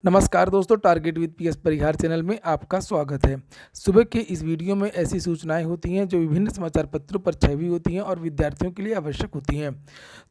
नमस्कार दोस्तों, target with PS Parihar channel में आपका स्वागत है। सुबह के इस वीडियो में ऐसी सूचनाएं होती हैं जो विभिन्न समाचार पत्रों पर छपी होती हैं और विद्यार्थियों के लिए आवश्यक होती हैं।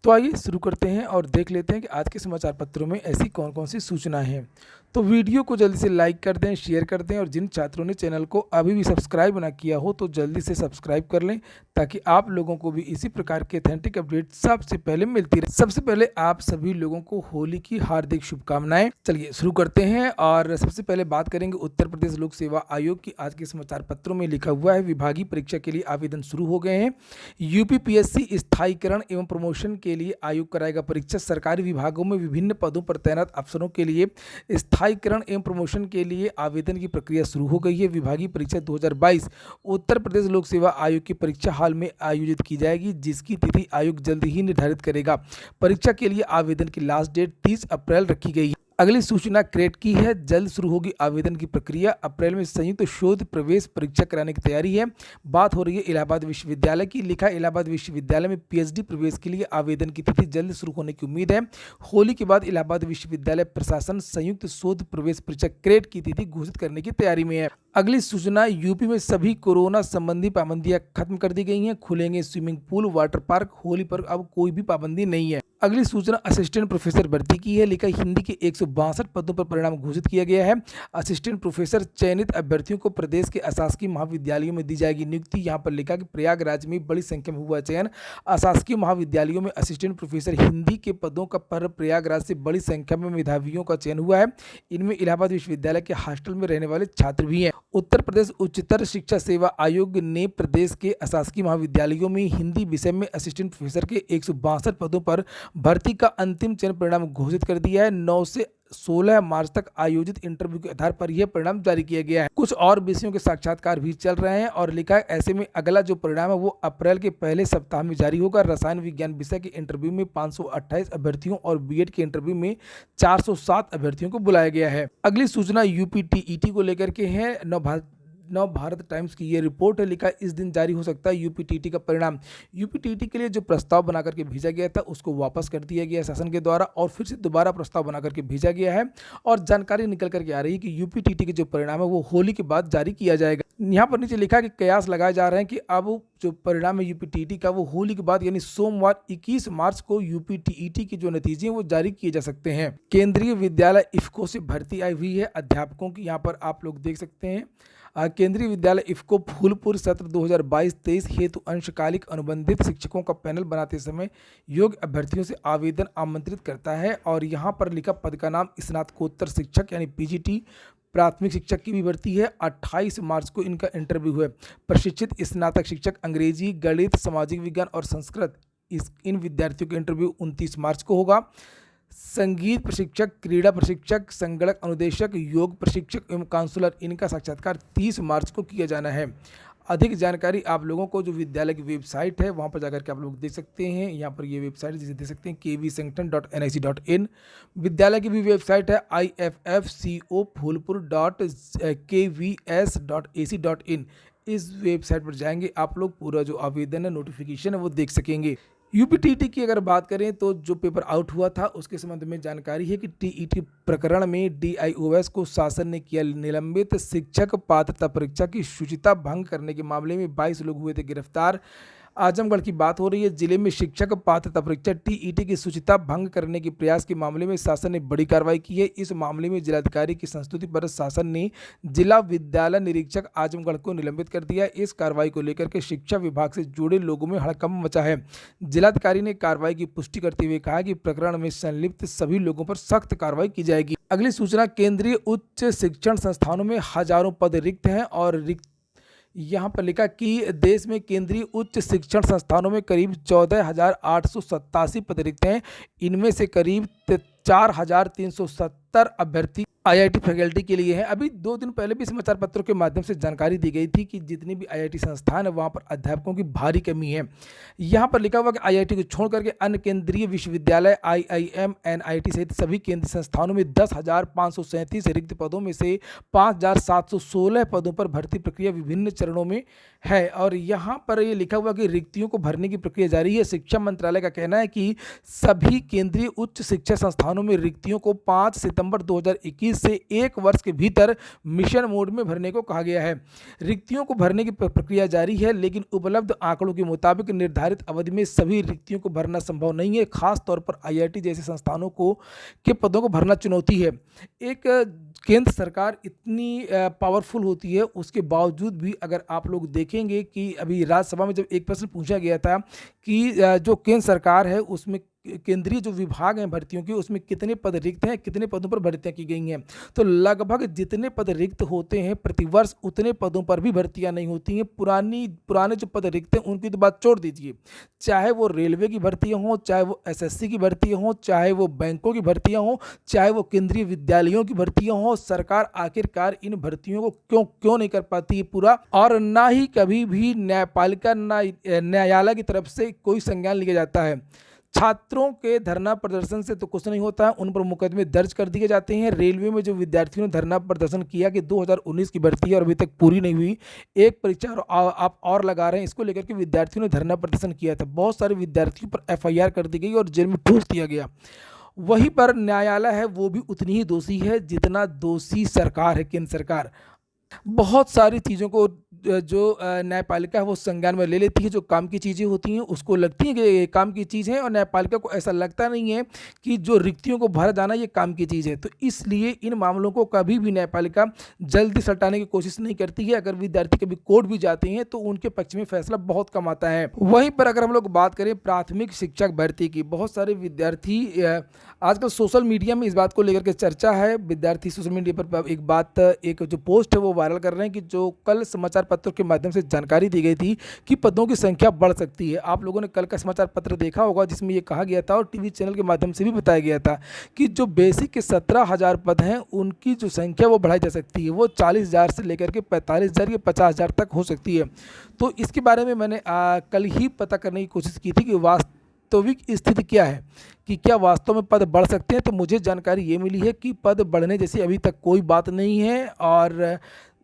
तो आइए शुरू करते हैं और देख लेते हैं कि आज के समाचार पत्रों में ऐसी कौन कौन सी सूचनाएं हैं। तो वीडियो को जल्दी से लाइक कर दें, शेयर कर दें और जिन छात्रों ने चैनल को अभी भी सब्सक्राइब ना किया हो तो जल्दी से सब्सक्राइब कर लें ताकि आप लोगों को भी इसी प्रकार के ऑथेंटिक अपडेट सबसे पहले मिलती रहे। सबसे पहले आप सभी लोगों को होली की हार्दिक शुभकामनाएं। चलिए शुरू करते हैं और सबसे पहले बात करेंगे उत्तर प्रदेश लोक सेवा आयोग की। आज के समाचार पत्रों में लिखा हुआ है विभागीय परीक्षा के लिए आवेदन शुरू हो गए हैं। यूपीपीएससी स्थायीकरण एवं प्रमोशन के लिए आयोग कराएगा परीक्षा। सरकारी विभागों में विभिन्न पदों पर तैनात अफसरों के लिए स्थायीकरण एवं प्रमोशन के लिए आवेदन की प्रक्रिया शुरू हो गई है। विभागीय परीक्षा 2022 उत्तर प्रदेश लोक सेवा आयोग की परीक्षा हाल में आयोजित की जाएगी, जिसकी तिथि आयोग जल्द ही निर्धारित करेगा। परीक्षा के लिए आवेदन की लास्ट डेट 30 अप्रैल रखी गई है। अगली सूचना क्रेट की है, जल्द शुरू होगी आवेदन की प्रक्रिया। अप्रैल में संयुक्त शोध प्रवेश परीक्षा कराने की तैयारी है। बात हो रही है इलाहाबाद विश्वविद्यालय की। लिखा इलाहाबाद विश्वविद्यालय में पीएचडी प्रवेश के लिए आवेदन की तिथि जल्द शुरू होने की उम्मीद है। होली के बाद इलाहाबाद विश्वविद्यालय प्रशासन संयुक्त शोध प्रवेश परीक्षा क्रेट की तिथि घोषित करने की तैयारी में है। अगली सूचना, यूपी में सभी कोरोना संबंधी पाबंदियां खत्म कर दी गई हैं। खुलेंगे swimming pool, water park. Holi पर अब कोई भी पाबंदी नहीं है। अगली सूचना असिस्टेंट प्रोफेसर भर्ती की है। लिखा हिंदी के 162 पदों पर परिणाम घोषित किया गया है। असिस्टेंट प्रोफेसर चयनित अभ्यर्थियों को प्रदेश के अशासकीय महाविद्यालयों में दी जाएगी नियुक्ति। यहाँ पर लिखा कि प्रयागराज में बड़ी संख्या में हुआ चयन। अशासकीय महाविद्यालयों में असिस्टेंट प्रोफेसर हिंदी के पदों का पर प्रयागराज से बड़ी संख्या में मेधावियों का चयन हुआ है। इनमें इलाहाबाद विश्वविद्यालय के हॉस्टल में रहने वाले छात्र भी हैं। उत्तर प्रदेश उच्चतर शिक्षा सेवा आयोग ने प्रदेश के अशासकीय महाविद्यालयों में हिंदी विषय में असिस्टेंट प्रोफेसर के 162 पदों पर भर्ती का अंतिम चयन परिणाम घोषित कर दिया है। 9 से 16 मार्च तक आयोजित इंटरव्यू के आधार पर यह परिणाम जारी किया गया है। कुछ और विषयों के साक्षात्कार भी चल रहे हैं और लिखा है ऐसे में अगला जो परिणाम है वो अप्रैल के पहले सप्ताह में जारी होगा। रसायन विज्ञान विषय के इंटरव्यू में 528 अभ्यर्थियों और बीएड के इंटरव्यू में 407 अभ्यर्थियों को बुलाया गया है। अगली सूचना यूपी टीईटी को लेकर के है। नव भारत टाइम्स की ये रिपोर्ट है। लिखा इस दिन जारी हो सकता है यूपीटीटी का परिणाम। यूपीटीटी के लिए जो प्रस्ताव बना करके भेजा गया था उसको वापस कर दिया गया शासन के द्वारा और फिर से दोबारा प्रस्ताव बना करके भेजा गया है और जानकारी निकल करके आ रही है कि यूपीटीटी के जो परिणाम है वो होली के बाद जारी किया जाएगा। यहाँ पर नीचे लिखा कि कयास लगाए जा रहे हैं कि अब जो परिणाम है यूपीटीटी का वो होली के बाद यानी सोमवार 21 मार्च को यूपीटीईटी के जो नतीजे हैं वो जारी किए जा सकते हैं। केंद्रीय विद्यालय इफ्को से भर्ती आई हुई है अध्यापकों की। यहाँ पर आप लोग देख सकते हैं केंद्रीय विद्यालय इफ्को फूलपुर सत्र 2022-23 हेतु अंशकालिक अनुबंधित शिक्षकों का पैनल बनाते समय योग्य अभ्यर्थियों से आवेदन आमंत्रित करता है और यहाँ पर लिखा पद का नाम स्नातकोत्तर शिक्षक यानी पीजीटी। प्राथमिक शिक्षक की भी भर्ती है। 28 मार्च को इनका इंटरव्यू है। प्रशिक्षित स्नातक शिक्षक अंग्रेजी, गणित, सामाजिक विज्ञान और संस्कृत इन विद्यार्थियों का इंटरव्यू 29 मार्च को होगा। संगीत प्रशिक्षक, क्रीड़ा प्रशिक्षक, संगणक अनुदेशक, योग प्रशिक्षक एवं काउंसलर इनका साक्षात्कार 30 मार्च को किया जाना है। अधिक जानकारी आप लोगों को जो विद्यालय की वेबसाइट है वहाँ पर जाकर के आप लोग देख सकते हैं। यहाँ पर ये वेबसाइट जिसे देख सकते हैं kvsanction.nic.in। विद्यालय की भी वेबसाइट है IFFCO phulpur.kvs.ac.in। इस वेबसाइट पर जाएंगे आप लोग पूरा जो आवेदन है, नोटिफिकेशन है वो देख सकेंगे। यूपीटीटी की अगर बात करें तो जो पेपर आउट हुआ था उसके संबंध में जानकारी है कि टीईटी प्रकरण में डीआईओएस को शासन ने किया निलंबित। शिक्षक पात्रता परीक्षा की शुचिता भंग करने के मामले में 22 लोग हुए थे गिरफ्तार। आजमगढ़ की बात हो रही है। जिले में शिक्षक पात्रता परीक्षा टीईटी की शुचिता भंग करने के प्रयास के मामले में शासन ने बड़ी कार्रवाई की है। इस मामले में जिलाधिकारी की संस्तुति पर शासन ने जिला विद्यालय निरीक्षक आजमगढ़ को निलंबित कर दिया। इस कार्रवाई को लेकर के शिक्षा विभाग से जुड़े लोगों में हड़कंप मचा है। जिलाधिकारी ने कार्रवाई की पुष्टि करते हुए कहा कि प्रकरण में संलिप्त सभी लोगों पर सख्त कार्रवाई की जाएगी। अगली सूचना, केंद्रीय उच्च शिक्षण संस्थानों में हजारों पद रिक्त हैं और यहाँ पर लिखा कि देश में केंद्रीय उच्च शिक्षण संस्थानों में करीब 14,887 पद रिक्त हैं। इनमें से करीब 4,370 अभ्यर्थी आईआईटी फैकल्टी के लिए हैं। अभी 2 दिन पहले भी समाचार पत्रों के माध्यम से जानकारी दी गई थी कि जितनी भी आईआईटी संस्थान है वहाँ पर अध्यापकों की भारी कमी है। यहाँ पर लिखा हुआ कि आईआईटी को छोड़ करके अन्य केंद्रीय विश्वविद्यालय आईआईएम, एनआईटी सहित सभी केंद्रीय संस्थानों में 10,537 रिक्त पदों में से 5,716 पदों पर भर्ती प्रक्रिया विभिन्न चरणों में है और यहाँ पर ये लिखा हुआ कि रिक्तियों को भरने की प्रक्रिया जारी है। शिक्षा मंत्रालय का कहना है कि सभी केंद्रीय उच्च शिक्षा संस्थानों में रिक्तियों को 5 सितंबर 2021 से 1 वर्ष के भीतर मिशन मोड में भरने को कहा गया है। रिक्तियों को भरने की प्रक्रिया जारी है, लेकिन उपलब्ध आंकड़ों के मुताबिक निर्धारित अवधि में सभी रिक्तियों को भरना संभव नहीं है। खास तौर पर आईआईटी जैसे संस्थानों के पदों को भरना चुनौती है। एक केंद्र सरकार इतनी पावरफुल होती है, उसके बावजूद भी अगर आप लोग देखेंगे कि अभी राज्यसभा में जब एक प्रश्न पूछा गया था कि जो केंद्र सरकार है उसमें केंद्रीय जो विभाग हैं भर्तियों के, उसमें कितने पद रिक्त हैं, कितने पदों पर भर्तियां की गई हैं, तो लगभग जितने पद रिक्त होते हैं प्रतिवर्ष उतने पदों पर भी भर्तियां नहीं होती हैं। पुराने जो पद रिक्त हैं उनकी तो बात छोड़ दीजिए, चाहे वो रेलवे की भर्तियां हों, चाहे वो एसएससी की भर्तियां हों, चाहे वो बैंकों की भर्तियां हों, चाहे वो केंद्रीय विद्यालयों की भर्तियां हों, सरकार आखिरकार इन भर्तियों को क्यों नहीं कर पाती है पूरा, और ना ही कभी भी न्यायपालिका न्यायालय की तरफ से कोई संज्ञान लिया जाता है। छात्रों के धरना प्रदर्शन से तो कुछ नहीं होता है, उन पर मुकदमे दर्ज कर दिए जाते हैं। रेलवे में जो विद्यार्थियों ने धरना प्रदर्शन किया कि 2019 की भर्ती है और अभी तक पूरी नहीं हुई, एक परीक्षा आप और लगा रहे हैं, इसको लेकर के विद्यार्थियों ने धरना प्रदर्शन किया था। बहुत सारे विद्यार्थियों पर एफआईआर कर दी गई और जेल में ठूस दिया गया। वहीं पर न्यायालय है वो भी उतनी ही दोषी है जितना दोषी सरकार है, केंद्र सरकार। बहुत सारी चीज़ों को जो न्यायपालिका है वो संज्ञान में ले लेती है। जो काम की चीज़ें होती हैं उसको लगती हैं कि ये काम की चीज़ है, और न्यायपालिका को ऐसा लगता नहीं है कि जो रिक्तियों को भरा जाना ये काम की चीज़ है। तो इसलिए इन मामलों को कभी भी न्यायपालिका जल्दी सटाने की कोशिश नहीं करती है। अगर विद्यार्थी कभी कोर्ट भी जाते हैं तो उनके पक्ष में फैसला बहुत कम आता है। वहीं पर अगर हम लोग बात करें प्राथमिक शिक्षक भर्ती की, बहुत सारे विद्यार्थी आजकल सोशल मीडिया में इस बात को लेकर के चर्चा है। विद्यार्थी सोशल मीडिया पर एक जो पोस्ट है वो वायरल कर रहे हैं कि जो कल समाचार पत्रों के माध्यम से जानकारी दी गई थी कि पदों की संख्या बढ़ सकती है। आप लोगों ने कल का समाचार पत्र देखा होगा जिसमें ये कहा गया था और टीवी चैनल के माध्यम से भी बताया गया था कि जो बेसिक के 17,000 पद हैं उनकी जो संख्या वो बढ़ाई जा सकती है, वो 40,000 से लेकर के 45,000 या 50,000 तक हो सकती है। तो इसके बारे में मैंने कल ही पता करने की कोशिश की थी कि वास्तविक स्थिति क्या है, कि क्या वास्तव में पद बढ़ सकते हैं। तो मुझे जानकारी ये मिली है कि पद बढ़ने जैसी अभी तक कोई बात नहीं है, और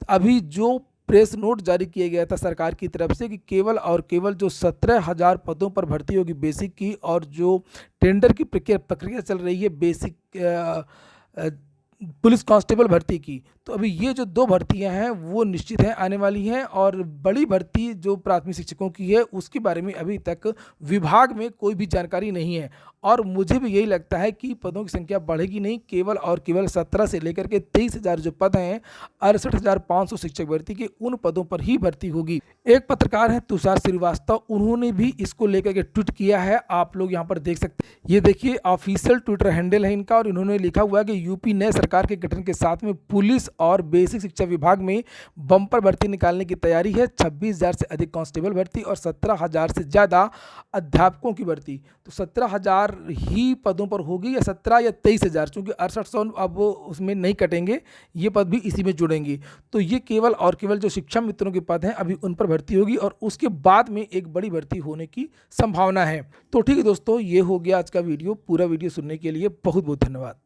अभी जो प्रेस नोट जारी किया गया था सरकार की तरफ से कि केवल और केवल जो 17,000 पदों पर भर्ती होगी बेसिक की, और जो टेंडर की प्रक्रिया चल रही है बेसिक पुलिस कांस्टेबल भर्ती की, तो अभी ये जो 2 भर्तियां हैं वो निश्चित हैं आने वाली हैं। और बड़ी भर्ती जो प्राथमिक शिक्षकों की है उसके बारे में अभी तक विभाग में कोई भी जानकारी नहीं है, और मुझे भी यही लगता है कि पदों की संख्या बढ़ेगी नहीं, केवल और केवल 17 से लेकर के 23,000 जो पद हैं 68,500 शिक्षक भर्ती के उन पदों पर ही भर्ती होगी। एक पत्रकार हैं तुषार श्रीवास्तव, उन्होंने भी इसको लेकर के ट्वीट किया है, आप लोग यहाँ पर देख सकते हैं। ये देखिए ऑफिशियल ट्विटर हैंडल है इनका, और इन्होंने लिखा हुआ है कि यूपी नए सरकार के गठन के साथ में पुलिस और बेसिक शिक्षा विभाग में बम्पर भर्ती निकालने की तैयारी है। 26,000 से अधिक कांस्टेबल भर्ती और 17,000 से ज़्यादा अध्यापकों की भर्ती। तो 17,000 ही पदों पर होगी, या 17 या 23,000, क्योंकि 6800 अब उसमें नहीं कटेंगे, ये पद भी इसी में जुड़ेंगे। तो ये केवल और केवल जो शिक्षा मित्रों के पद हैं अभी उन पर भर्ती होगी, और उसके बाद में एक बड़ी भर्ती होने की संभावना है। तो ठीक है दोस्तों, ये हो गया आज का वीडियो। पूरा वीडियो सुनने के लिए बहुत बहुत धन्यवाद।